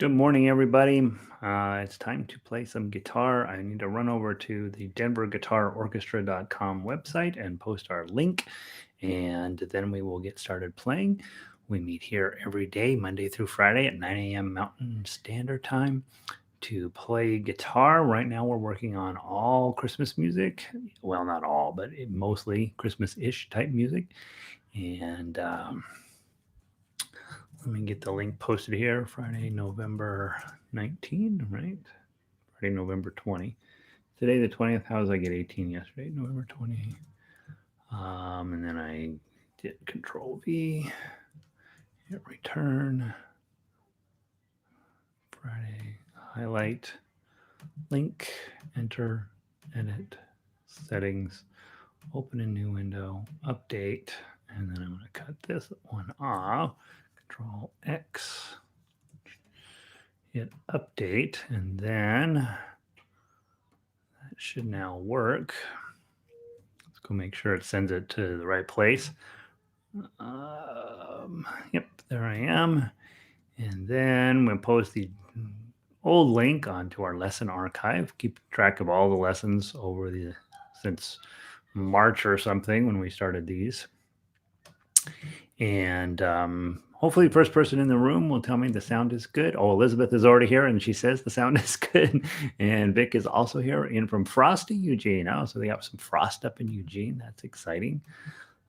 Good morning, everybody. It's time to play some guitar. I need to run over to the denverguitarorchestra.com website and post our link, and then we will get started playing. We meet here every day, Monday through Friday at 9 a.m. Mountain Standard Time to play guitar. Right now, we're working on all Christmas music. Well, not all, but mostly Christmas-ish type music. And let me get the link posted here. Friday, November 19, right? Friday, November 20. Today, the 20th. How did I get 18 yesterday? November 20. And then I did Control V, hit return. Friday, highlight, link, enter, edit, settings, open a new window, update, and then I'm going to cut this one off. Control X, hit update, and then that should now work. Let's go make sure it sends it to the right place. Yep, there I am. And then we'll post the old link onto our lesson archive. Keep track of all the lessons since March or something when we started these. And hopefully the first person in the room will tell me the sound is good. Oh, Elizabeth is already here, and she says the sound is good. And Vic is also here, in from Frosty, Eugene. Oh, so they got some frost up in Eugene. That's exciting.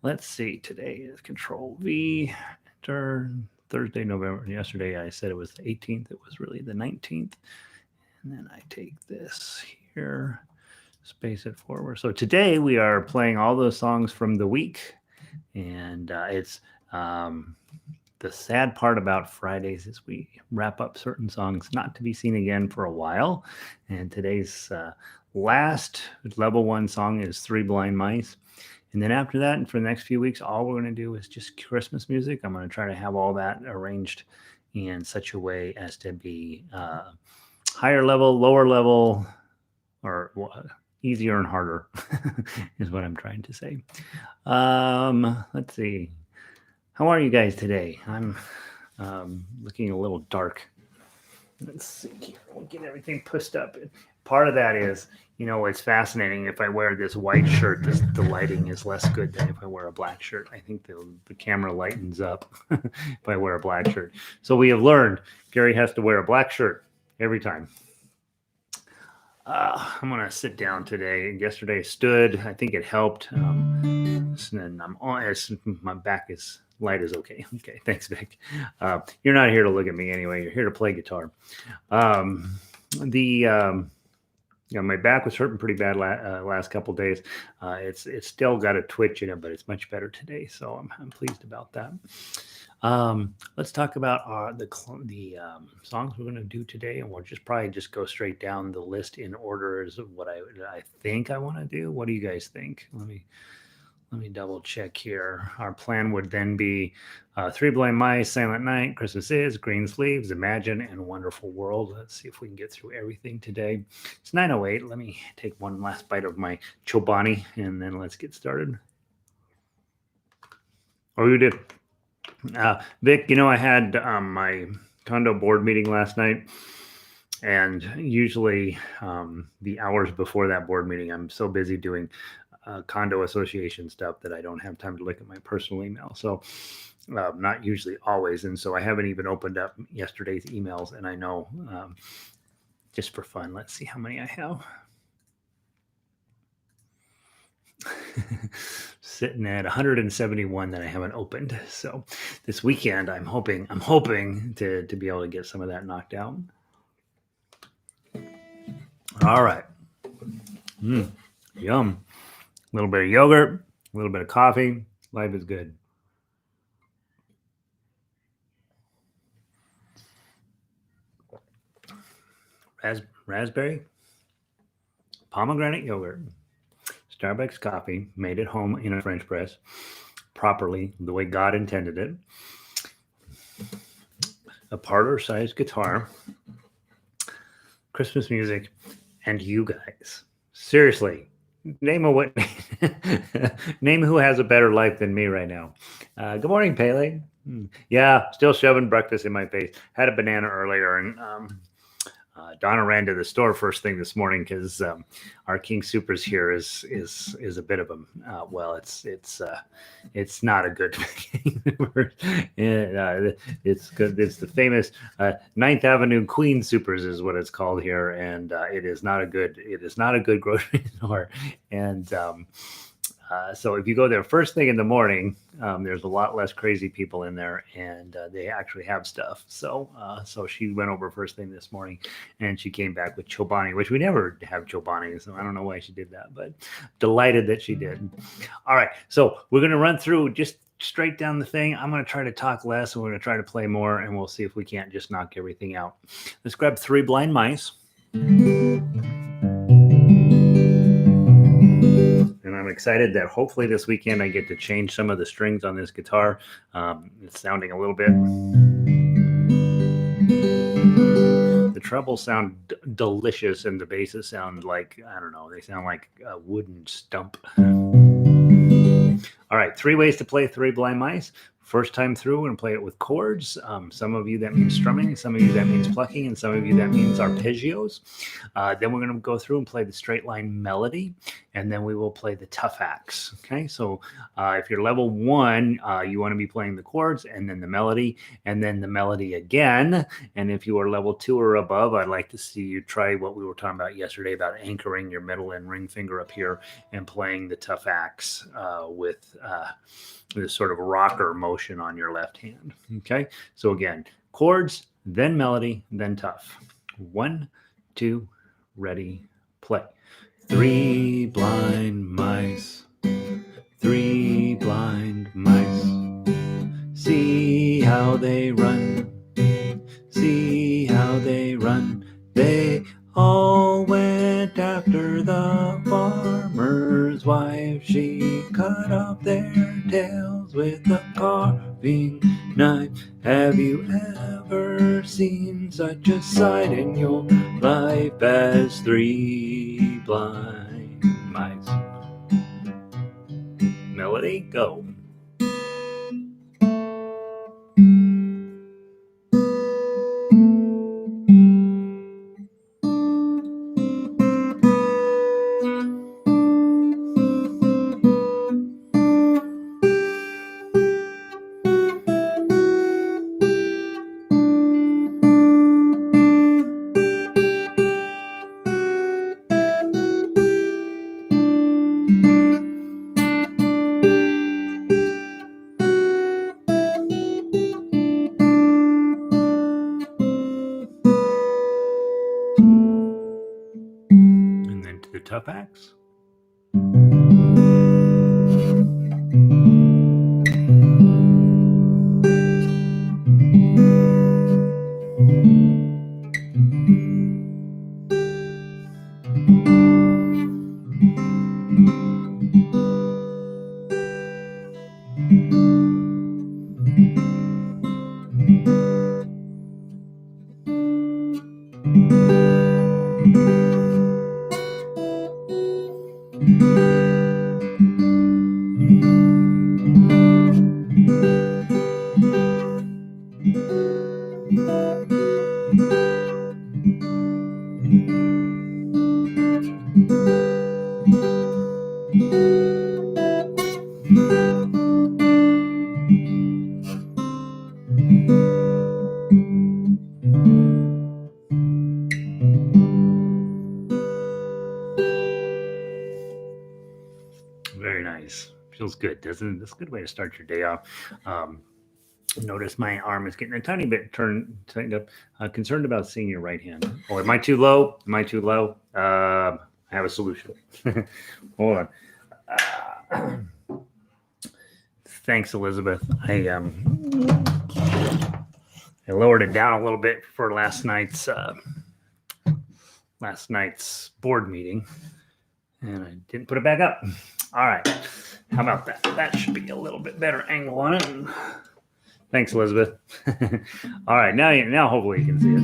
Let's see. Today is Control V. Enter. Thursday, November. Yesterday I said it was the 18th. It was really the 19th. And then I take this here, space it forward. So today we are playing all those songs from the week. And it's the sad part about Fridays is we wrap up certain songs not to be seen again for a while. And today's last level 1 song is Three Blind Mice. And then after that, and for the next few weeks, all we're going to do is just Christmas music. I'm going to try to have all that arranged in such a way as to be higher level, lower level, or easier and harder is what I'm trying to say. Let's see. How are you guys today? I'm looking a little dark. Let's see here. We'll get everything pushed up. Part of that is, it's fascinating. If I wear this white shirt, the lighting is less good than if I wear a black shirt. I think the camera lightens up if I wear a black shirt. So we have learned Gary has to wear a black shirt every time. I'm going to sit down today. Yesterday I stood. I think it helped. And I'm on. My back is light is okay. Okay, thanks, Vic. You're not here to look at me anyway. You're here to play guitar. My back was hurting pretty bad last couple of days. It's still got a twitch in it, but it's much better today. So I'm pleased about that. Let's talk about the songs we're going to do today, and we'll probably go straight down the list in order as of what I think I want to do. What do you guys think? Let me double check here. Our plan would then be Three Blind Mice, Silent Night, Christmas Is, Green Sleeves, Imagine, and Wonderful World. Let's see if we can get through everything today. It's 9:08. Let me take one last bite of my Chobani, and then let's get started. Oh, you did. Vic, I had my condo board meeting last night, and usually the hours before that board meeting, I'm so busy doing condo association stuff that I don't have time to look at my personal email. So not usually always. And so I haven't even opened up yesterday's emails. And I know just for fun, let's see how many I have. Sitting at 171 that I haven't opened. So this weekend, I'm hoping to be able to get some of that knocked out. All right. Yum. A little bit of yogurt, a little bit of coffee. Life is good. Raspberry, pomegranate yogurt, Starbucks coffee made at home in a French press, properly the way God intended it. A parlor-sized guitar, Christmas music, and you guys. Seriously. Name who has a better life than me right now. Good morning, Pele. Yeah, still shoving breakfast in my face. Had a banana earlier, and Donna ran to the store first thing this morning because our King Supers here is a bit of a well, it's not a good and, it's good. It's the famous Ninth Avenue Queen Supers is what it's called here, and it is not a good grocery store, and so if you go there first thing in the morning, there's a lot less crazy people in there, and they actually have stuff. So she went over first thing this morning, and she came back with Chobani, which we never have Chobani, so I don't know why she did that, but delighted that she did. All right, so we're gonna run through just straight down the thing. I'm gonna try to talk less, and we're gonna try to play more, and we'll see if we can't just knock everything out. Let's grab Three Blind Mice. And I'm excited that hopefully this weekend I get to change some of the strings on this guitar. It's sounding a little bit. The trebles sound delicious, and the basses sound like, I don't know, they sound like a wooden stump. All right, 3 ways to play Three Blind Mice. First time through, we're going to play it with chords. Some of you that means strumming, some of you that means plucking, and some of you that means arpeggios. Then we're going to go through and play the straight line melody, and then we will play the tough acts. Okay, so if you're level 1, you want to be playing the chords and then the melody, and then the melody again. And if you are level 2 or above, I'd like to see you try what we were talking about yesterday about anchoring your middle and ring finger up here and playing the tough acts with this sort of rocker motion on your left hand. Okay, so again, chords, then melody, then tough. 1, 2, ready, play. 3 blind mice, 3 blind mice. See how they run, see how they run. They all went after the farmer's wife. She cut off their tails with a carving knife. Have you ever seen such a sight in your life as 3 blind mice? Melody, go. The tough acts. Very nice. Feels good, doesn't it? That's a good way to start your day off. Notice my arm is getting a tiny bit tightened up. Concerned about seeing your right hand. Oh, am I too low? Am I too low? I have a solution. Hold on. Thanks, Elizabeth. I lowered it down a little bit for last night's board meeting, and I didn't put it back up. All right. How about that? That should be a little bit better angle on it. Thanks, Elizabeth. All right, now hopefully you can see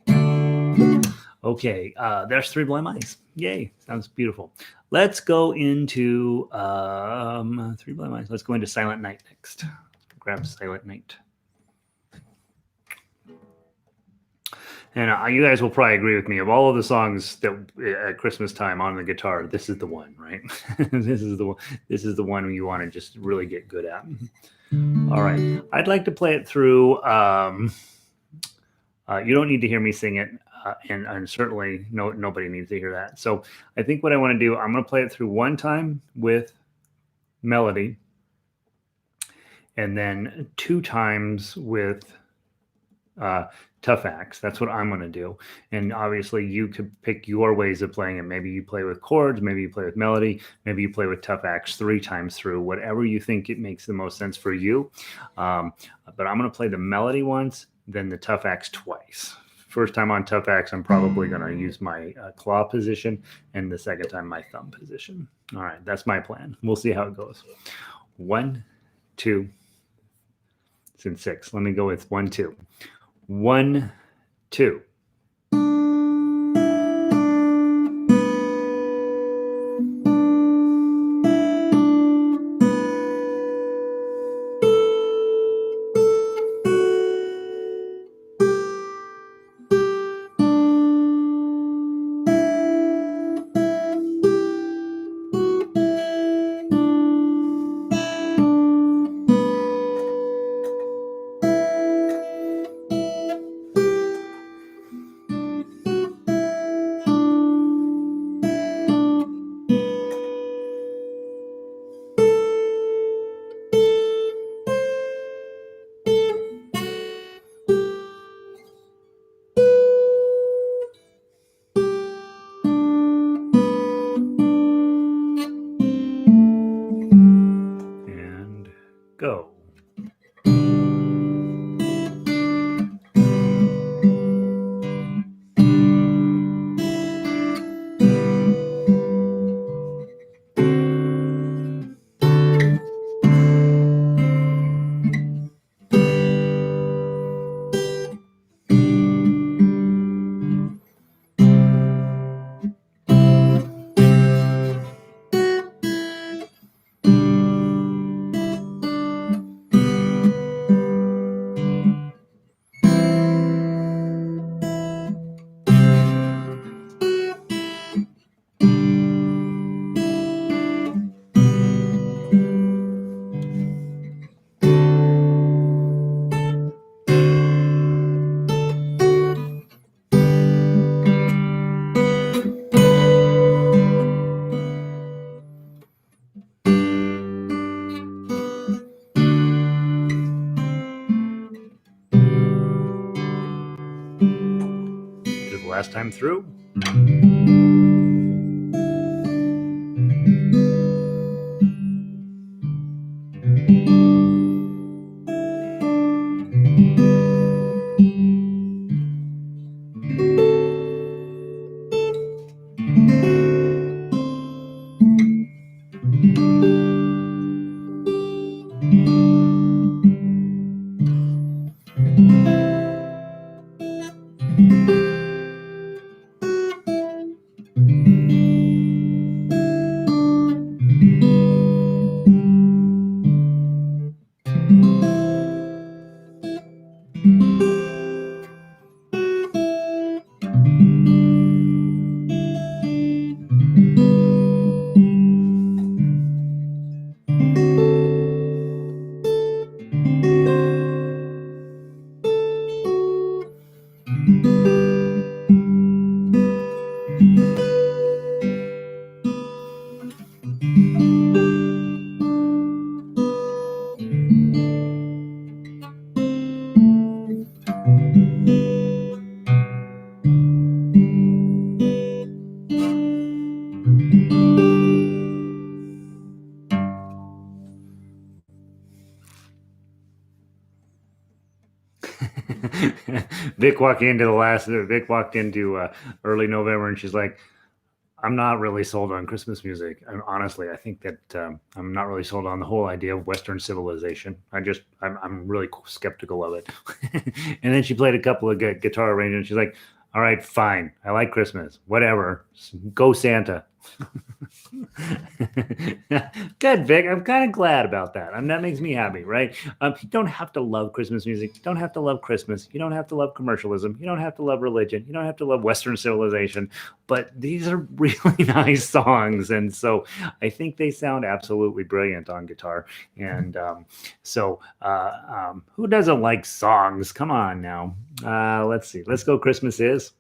it. Okay, there's Three Blind Mice. Yay, sounds beautiful. Let's go into Three Blind Mice. Let's go into Silent Night next. Grab Silent Night. And you guys will probably agree with me. Of all of the songs that at Christmas time on the guitar, this is the one, right? This is the one you want to just really get good at. All right, I'd like to play it through. You don't need to hear me sing it, and certainly nobody needs to hear that. So I think what I want to do, I'm going to play it through one time with melody, and then 2 times with tough acts. That's what I'm going to do. And obviously you could pick your ways of playing it. Maybe you play with chords, maybe you play with melody, maybe you play with tough acts 3 times through, whatever you think it makes the most sense for you. But I'm going to play the melody once, then the tough acts twice. First time on tough acts, I'm probably going to use my claw position, and the second time my thumb position. All right, that's my plan. We'll see how it goes. 1, 2, it's in 6. Let me go with 1, 2. 1, 2. And go. Do the last time through. Vic walked into early November, and she's like, I'm not really sold on Christmas music. And honestly, I think that I'm not really sold on the whole idea of Western civilization. I'm really skeptical of it. And then she played a couple of guitar arrangements. She's like, all right, fine. I like Christmas, whatever. Go Santa. Good, Vic. I'm kind of glad about that. That makes me happy, right? You don't have to love Christmas music. You don't have to love Christmas. You don't have to love commercialism. You don't have to love religion. You don't have to love Western civilization. But these are really nice songs, and so I think they sound absolutely brilliant on guitar. And who doesn't like songs? Come on now. Let's see. Let's go. Christmas is.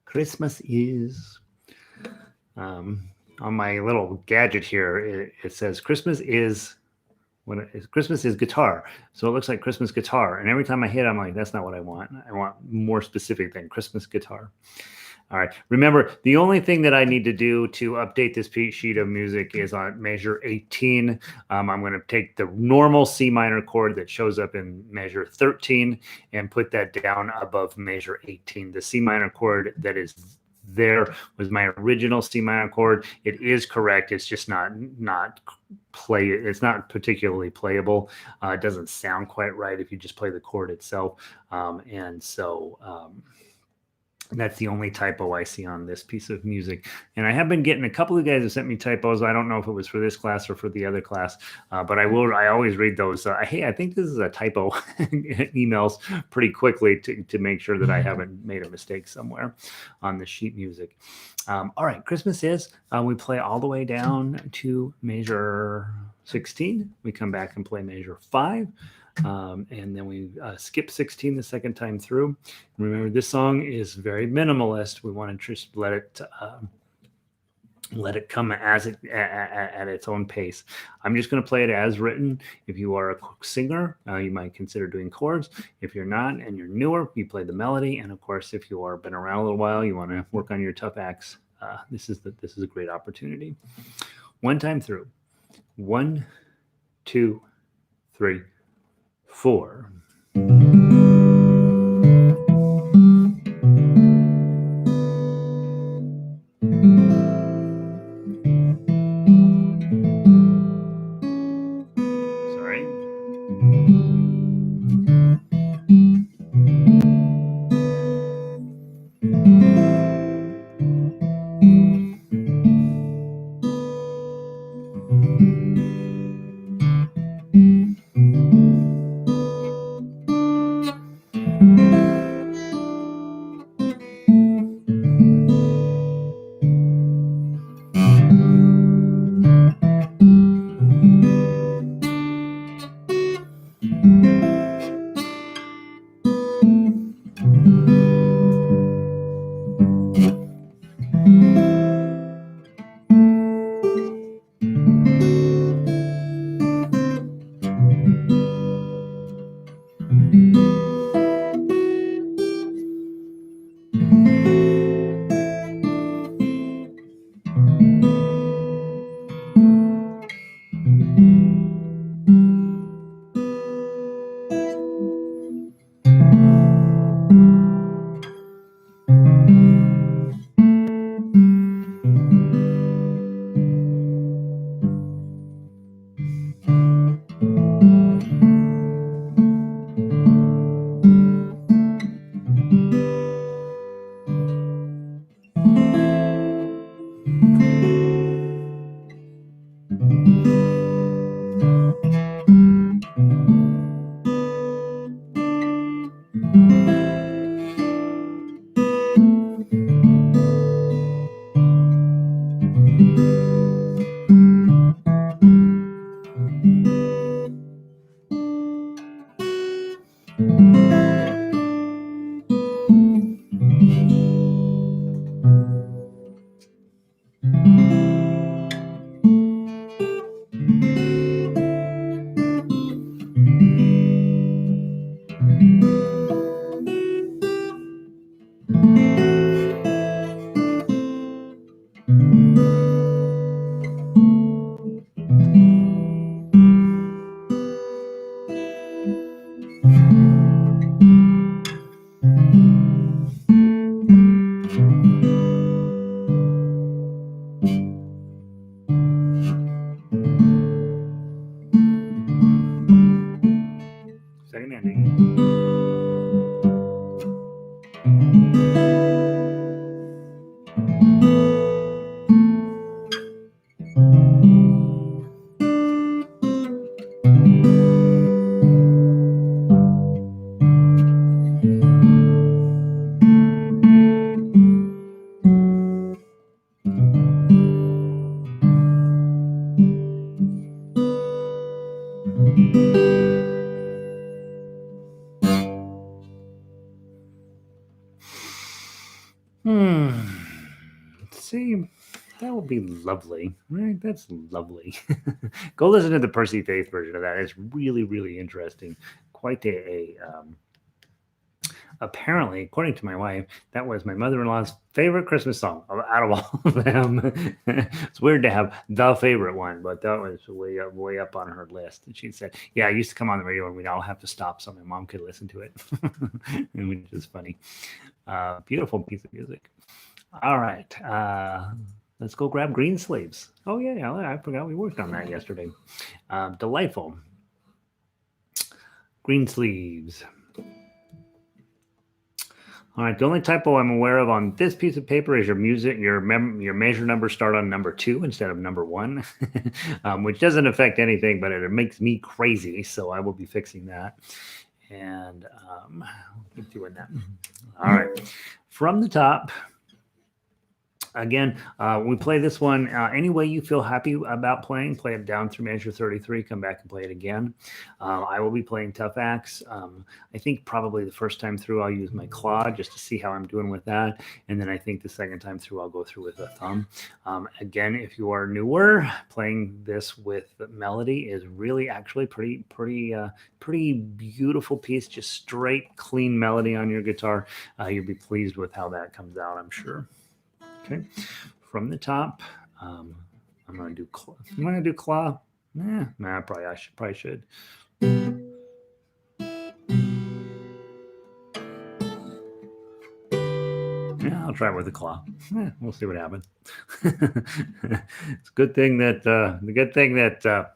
Christmas is. On my little gadget here, it says Christmas is Christmas is guitar. So it looks like Christmas guitar. And every time I hit, I'm like, that's not what I want. I want more specific than Christmas guitar. All right. Remember, the only thing that I need to do to update this sheet of music is on measure 18. I'm going to take the normal C minor chord that shows up in measure 13 and put that down above measure 18. The C minor chord that is there was my original C minor chord. It is correct. It's just not it's not particularly playable. It doesn't sound quite right if you just play the chord itself. That's the only typo I see on this piece of music. And I have been getting a couple of guys have sent me typos. I don't know if it was for this class or for the other class, but I always read those. Hey, I think this is a typo emails pretty quickly to make sure that I haven't made a mistake somewhere on the sheet music. All right, Christmas is, we play all the way down to measure 16. We come back and play measure 5. And then we skip 16 the second time through. Remember, this song is very minimalist. We want to just let it come as at its own pace. I'm just going to play it as written. If you are a singer, you might consider doing chords. If you're not and you're newer, you play the melody. And of course, if you are been around a little while, you want to work on your tough acts. This is a great opportunity. One time through. 1, 2, 3, 4. Sorry. Second ending. Hmm. See, that would be lovely, right? That's lovely. Go listen to the Percy Faith version of that. It's really, really interesting. Quite apparently, according to my wife, that was my mother-in-law's favorite Christmas song out of all of them. It's weird to have the favorite one, but that was way up on her list. And she said, "Yeah, I used to come on the radio, and we'd all have to stop so my mom could listen to it," which is funny. Beautiful piece of music. All right. Let's go grab green sleeves. Oh, yeah. I forgot we worked on that yesterday. Delightful. Green sleeves. All right. The only typo I'm aware of on this piece of paper is your your measure numbers start on number 2 instead of number 1, which doesn't affect anything, but it makes me crazy. So I will be fixing that. And keep doing that. All right. From the top, again, we play this one any way you feel happy about playing. Play it down through measure 33, come back and play it again. I will be playing Tough Axe. I think probably the first time through I'll use my claw just to see how I'm doing with that. And then I think the second time through I'll go through with a thumb. Again, if you are newer, playing this with melody is really actually pretty beautiful piece. Just straight, clean melody on your guitar. You'll be pleased with how that comes out, I'm sure. Okay, from the top, I'm gonna do. I'm gonna do claw. Nah, probably I should. Probably should. Yeah, I'll try it with the claw. We'll see what happens. It's a good thing that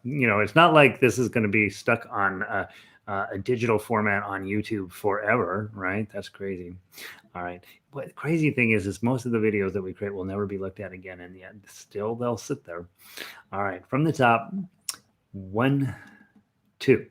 it's not like this is going to be stuck on a digital format on YouTube forever, right? That's crazy. All right. But the crazy thing is most of the videos that we create will never be looked at again, and yet still they'll sit there. All right. From the top, 1, 2.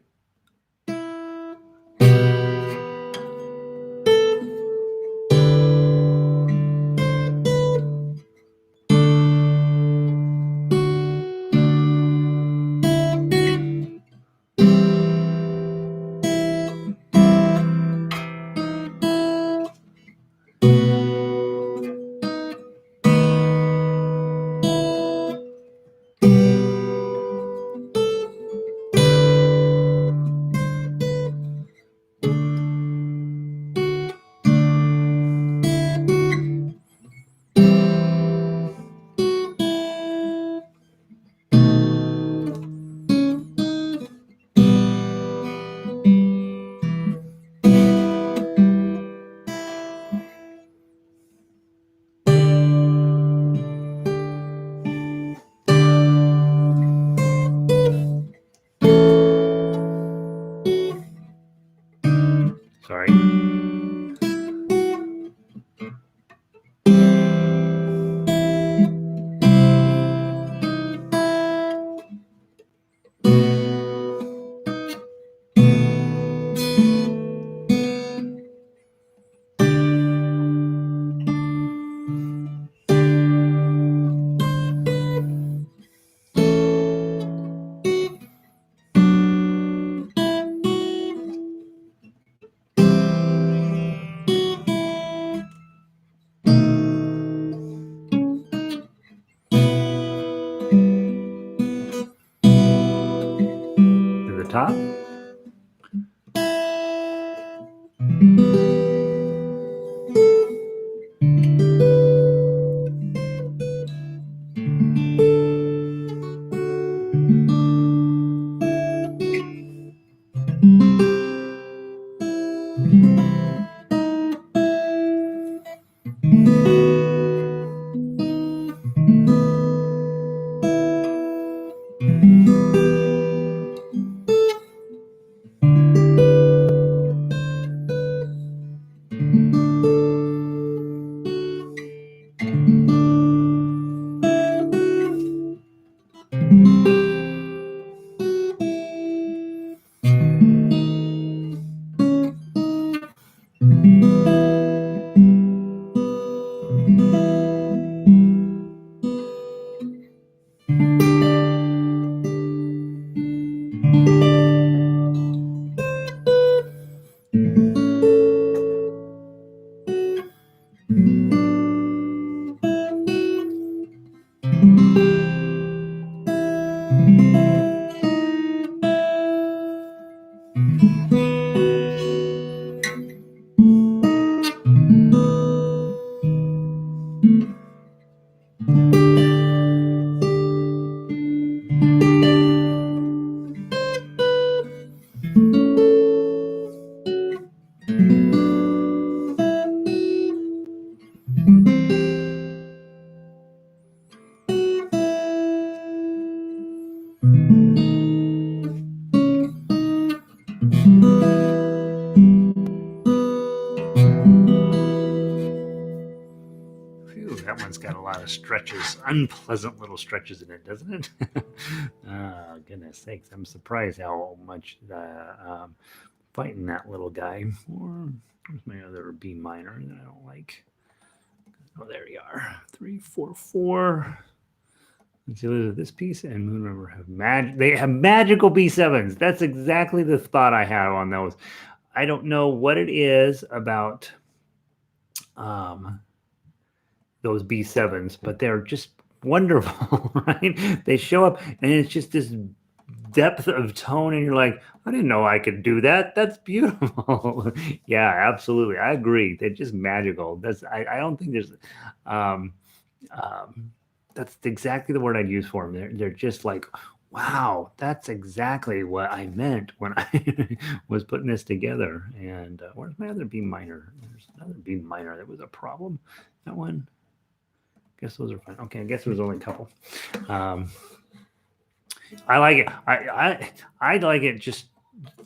Sorry. To the top. That one's got a lot of stretches, unpleasant little stretches in it, doesn't it? Oh, goodness sakes. I'm surprised how much fighting that little guy. Or where's my other B minor that I don't like? Oh, there you are. 3, 4, 4. Let's see, this piece and Moon River have they have magical B7s. That's exactly the thought I have on those. I don't know what it is about those B7s, but they're just wonderful, right? They show up and it's just this depth of tone, and you're like, I didn't know I could do that. That's beautiful. Yeah, absolutely. I agree. They're just magical. I don't think there's um, that's exactly the word I'd use for them. They're just like, wow, that's exactly what I meant when I was putting this together. And where's my other B minor? There's another B minor that was a problem. That one. Guess those are fine. Okay, I guess there was only a couple. I like it. I like it just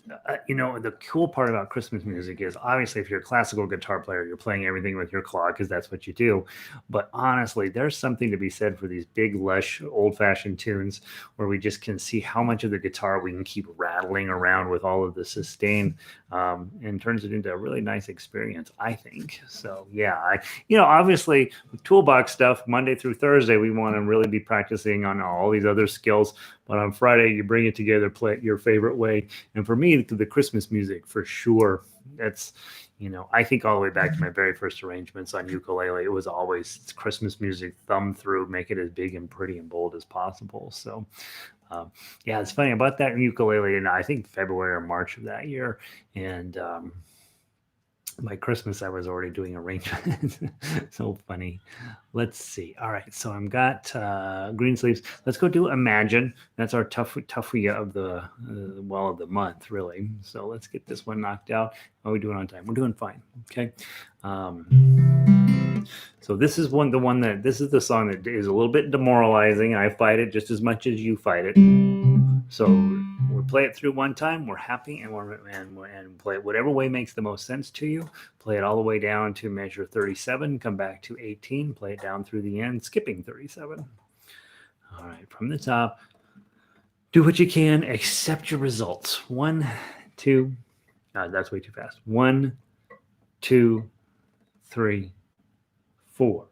the cool part about Christmas music is obviously if you're a classical guitar player, you're playing everything with your claw because that's what you do. But honestly, there's something to be said for these big, lush, old-fashioned tunes where we just can see how much of the guitar we can keep rattling around with all of the sustain, and turns it into a really nice experience, I think. So yeah, obviously with toolbox stuff, Monday through Thursday, we want to really be practicing on all these other skills. But on Friday, you bring it together, play it your favorite way. And for me, the Christmas music, for sure, that's, I think all the way back to my very first arrangements on ukulele, it was always Christmas music, thumb through, make it as big and pretty and bold as possible. So, yeah, it's funny about that ukulele. And I think February or March of that year. And, by Christmas, I was already doing arrangements. So funny. Let's see. All right. So I've got green sleeves. Let's go do Imagine. That's our toughie of the of the month, really. So let's get this one knocked out. How are we doing on time? We're doing fine. Okay. So this is this is the song that is a little bit demoralizing. I fight it just as much as you fight it. So we play it through one time. We're happy, and play it whatever way makes the most sense to you. Play it all the way down to measure 37. Come back to 18. Play it down through the end, skipping 37. All right, from the top. Do what you can. Accept your results. 1, 2. That's way too fast. 1, 2, 3, 4.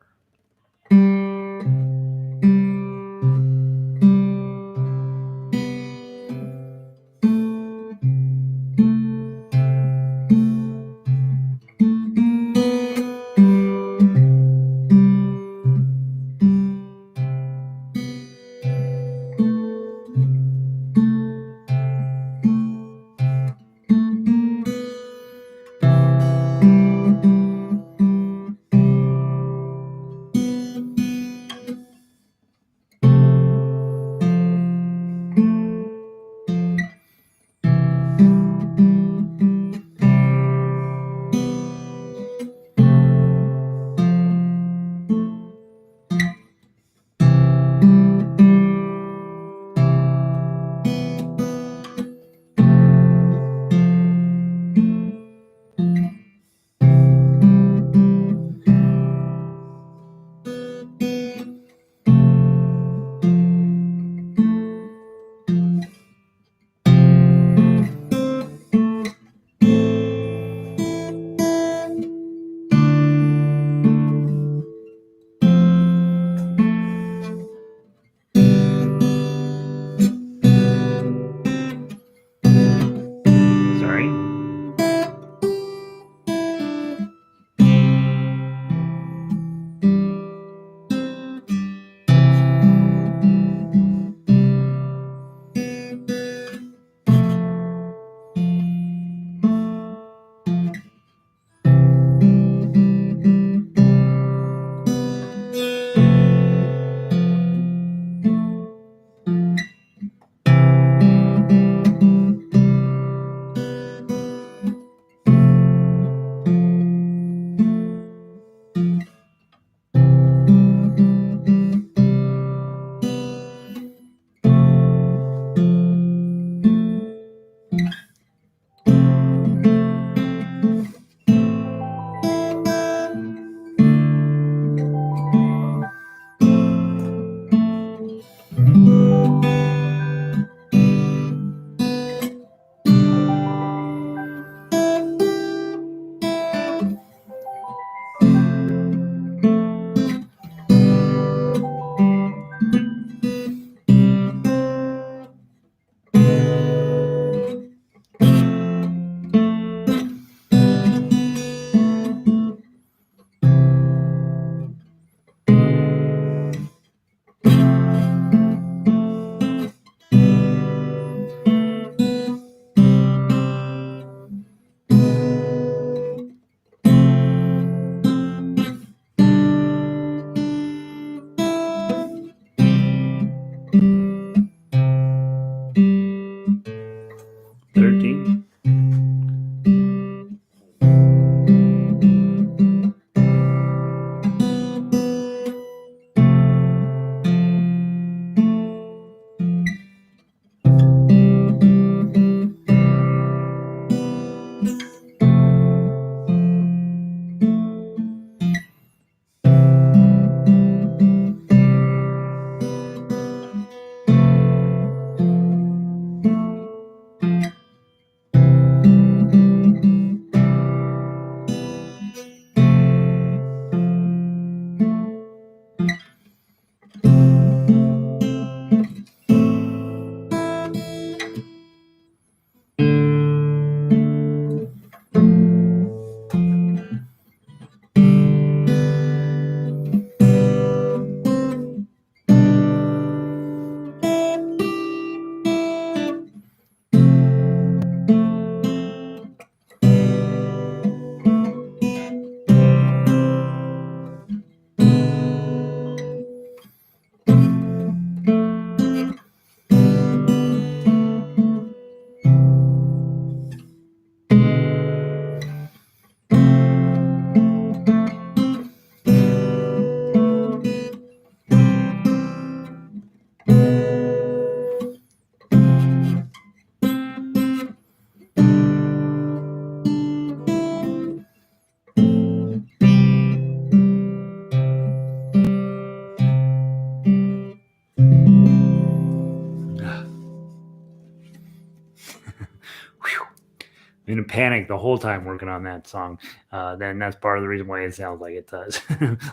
the whole time working on that song. Then that's part of the reason why it sounds like it does.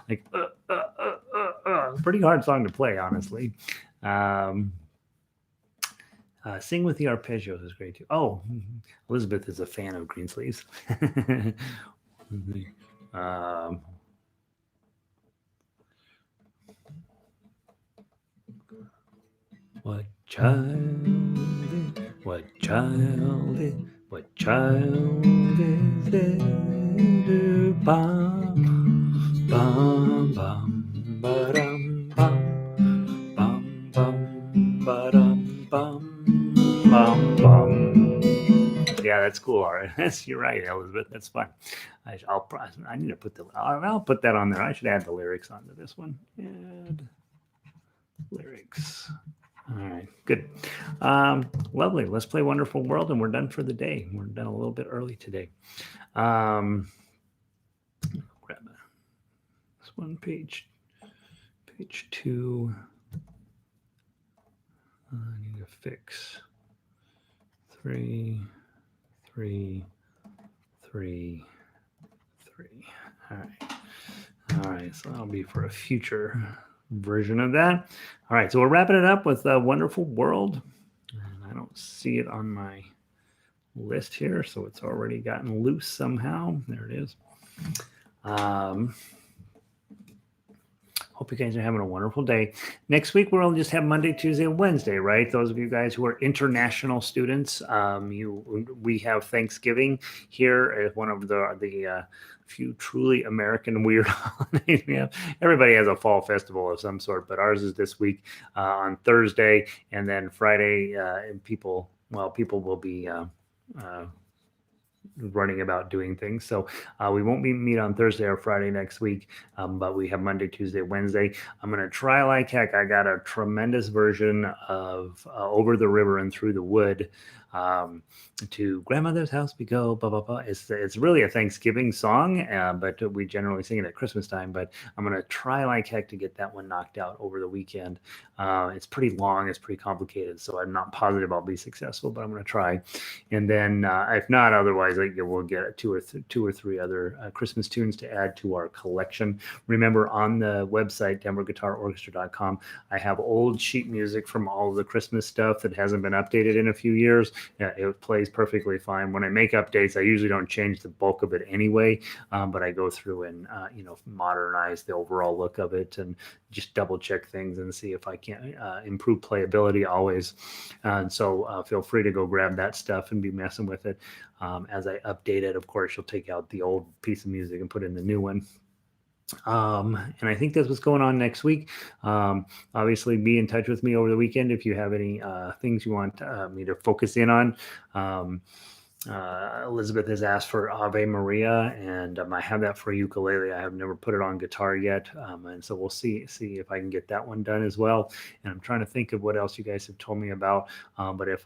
Like, pretty hard song to play, honestly. Um, Sing with the Arpeggios is great too. Oh, Elizabeth is a fan of Greensleeves. um, what child? What child? What child is it? Bum, bum, bum, ba-dum, bum, bum, bum, ba-dum, bum, bum, bum. Yeah, that's cool. All right, you're right, Elizabeth. That's fine. I need to put I'll put that on there. I should add the lyrics onto this one. Add lyrics. All right, good. Lovely. Let's play Wonderful World, and we're done for the day. We're done a little bit early today. Grab this one page 2. I need to fix 3, 3, 3, 3. All right. All right, so that'll be for a future version of that. All right, so we're wrapping it up with Wonderful World. And I don't see it on my list here, so it's already gotten loose somehow. There it is. Hope you guys are having a wonderful day. Next week, we'll just have Monday, Tuesday, and Wednesday, right? Those of you guys who are international students, we have Thanksgiving here as one of the few truly American weird holidays we have. Everybody has a fall festival of some sort, but ours is this week on Thursday, and then Friday, people will be running about doing things. So we won't meet on Thursday or Friday next week, but we have Monday, Tuesday, Wednesday. I'm going to try like heck. I got a tremendous version of Over the River and Through the Wood. To Grandmother's House we go, blah, blah, blah. It's really a Thanksgiving song, but we generally sing it at Christmas time. But I'm going to try like heck to get that one knocked out over the weekend. It's pretty long. It's pretty complicated. So I'm not positive I'll be successful, but I'm going to try. And then if not, otherwise, we'll get two or three other Christmas tunes to add to our collection. Remember, on the website, denverguitarorchestra.com, I have old sheet music from all of the Christmas stuff that hasn't been updated in a few years. It plays perfectly fine. When I make updates, I usually don't change the bulk of it anyway, but I go through and modernize the overall look of it and just double check things and see if I can improve playability always. And so feel free to go grab that stuff and be messing with it. As I update it, of course, you'll take out the old piece of music and put in the new one. And I think that's what's going on next week. Obviously, be in touch with me over the weekend if you have any things you want me to focus in on. Elizabeth has asked for Ave Maria, and I have that for ukulele. I have never put it on guitar yet, and so we'll see if I can get that one done as well. And I'm trying to think of what else you guys have told me about. But if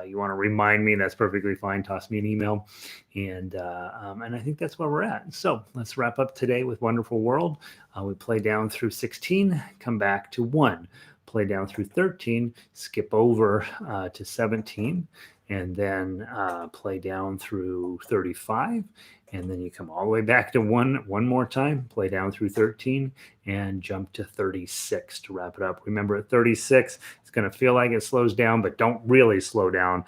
you want to remind me, that's perfectly fine. Toss me an email, and I think that's where we're at. So let's wrap up today with Wonderful World. We play down through 16, come back to 1, play down through 13, skip over to 17. And then play down through 35, and then you come all the way back to one more time, play down through 13, and jump to 36 to wrap it up. Remember, at 36, it's going to feel like it slows down, but don't really slow down.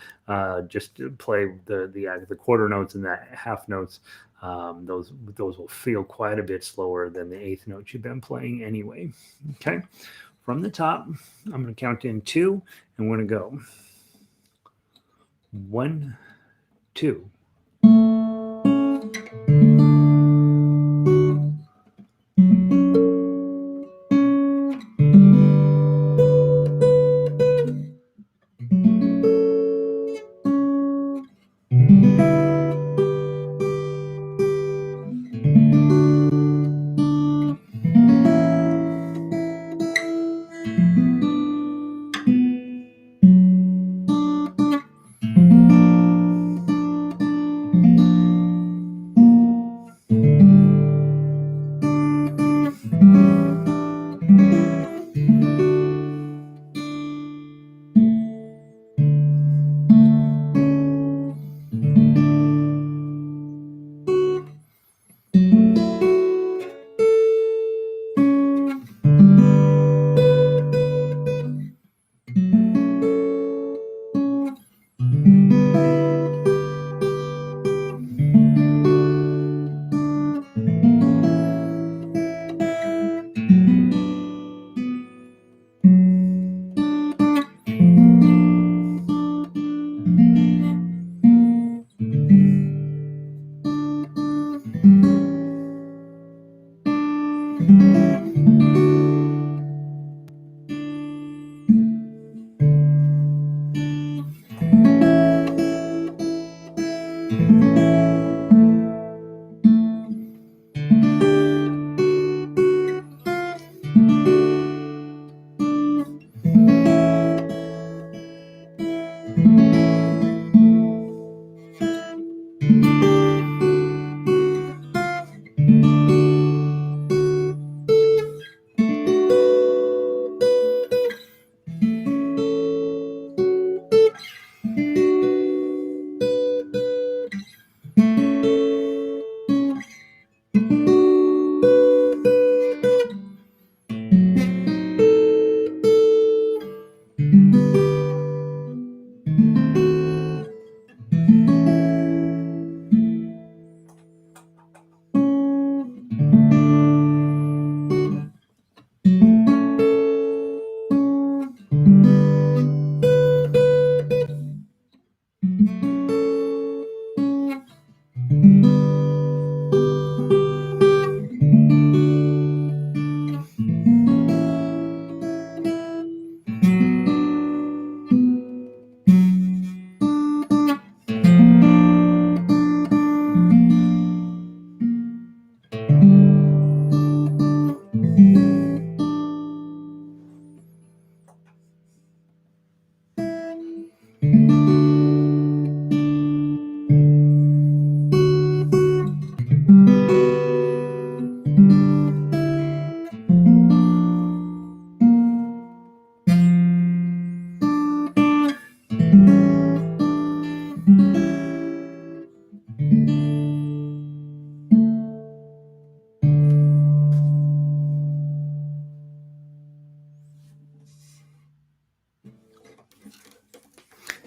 Just play the quarter notes and the half notes. Those will feel quite a bit slower than the eighth note you've been playing anyway. Okay, from the top, I'm going to count in 2, and we're going to go 1, 2.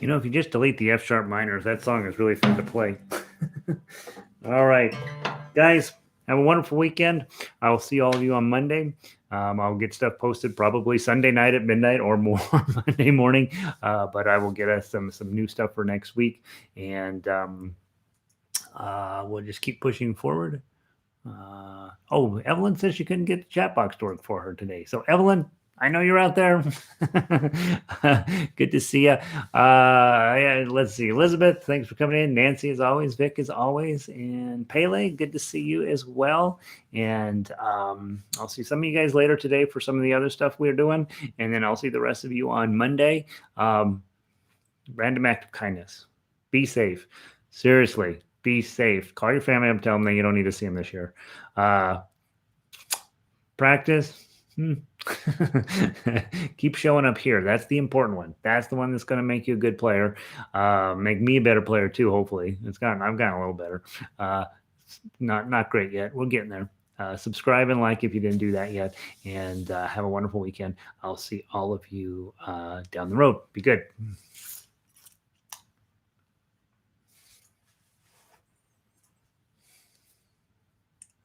You know, if you just delete the F sharp minors, that song is really fun to play. All right, guys, have a wonderful weekend. I will see all of you on Monday. I'll get stuff posted probably Sunday night at midnight or more Monday morning, but I will get us some new stuff for next week, and we'll just keep pushing forward. Oh, Evelyn says she couldn't get the chat box to work for her today. So, Evelyn, I know you're out there. Good to see you. Yeah, let's see. Elizabeth, thanks for coming in. Nancy, as always. Vic, as always. And Pele, good to see you as well. And I'll see some of you guys later today for some of the other stuff we're doing. And then I'll see the rest of you on Monday. Random act of kindness. Be safe. Seriously. Be safe. Call your family up, tell them that you don't need to see them this year. Practice. Keep showing up here. That's the important one. That's the one that's going to make you a good player. Make me a better player too. Hopefully, I've gotten a little better. Not great yet. We're getting there. Subscribe and like if you didn't do that yet. And have a wonderful weekend. I'll see all of you down the road. Be good.